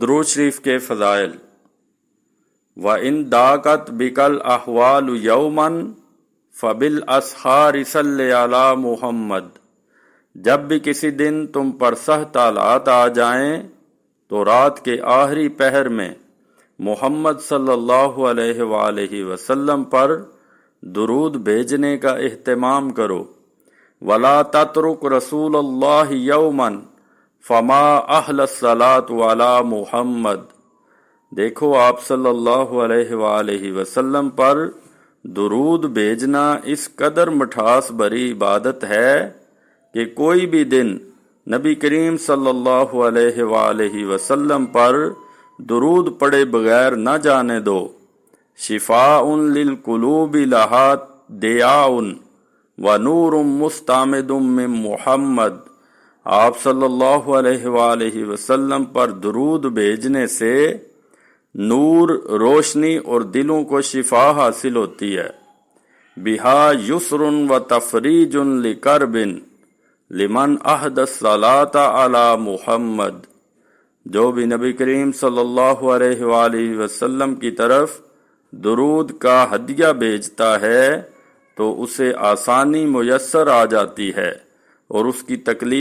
درود شریف کے فضائل۔ وَإِن دَاقَتْ بِكَ الْأَحْوَالُ يَوْمًا فَبِالْأَسْحَارِ صَلِّ عَلَى مُحَمَّد۔ جب بھی کسی دن تم پر سخت حالات آ جائیں تو رات کے آخری پہر میں محمد صلی اللہ علیہ وآلہ وسلم پر درود بھیجنے کا اہتمام کرو۔ وَلَا تَتْرُكْ رَسُولَ اللَّهِ يَوْمًا فَمَا أَحْلَى الصَّلَاةُ عَلَى مُحَمَّد۔ دیکھو آپ صلی اللہ علیہ وآلہ وسلم پر درود بھیجنا اس قدر مٹھاس بھری عبادت ہے کہ کوئی بھی دن نبی کریم صلی اللہ علیہ وآلہ وسلم پر درود پڑے بغیر نہ جانے دو۔ شفاء للقلوب لہا دیاء ونور مستعمد من محمد۔ آپ صلی اللہ علیہ وآلہ وسلم پر درود بھیجنے سے نور، روشنی اور دلوں کو شفا حاصل ہوتی ہے۔ بہا یسر و تفریج لکرب لمن احد الصلاۃ علی محمد۔ جو بھی نبی کریم صلی اللہ علیہ وآلہ وسلم کی طرف درود کا ہدیہ بھیجتا ہے تو اسے آسانی میسر آ جاتی ہے اور اس کی تکلیف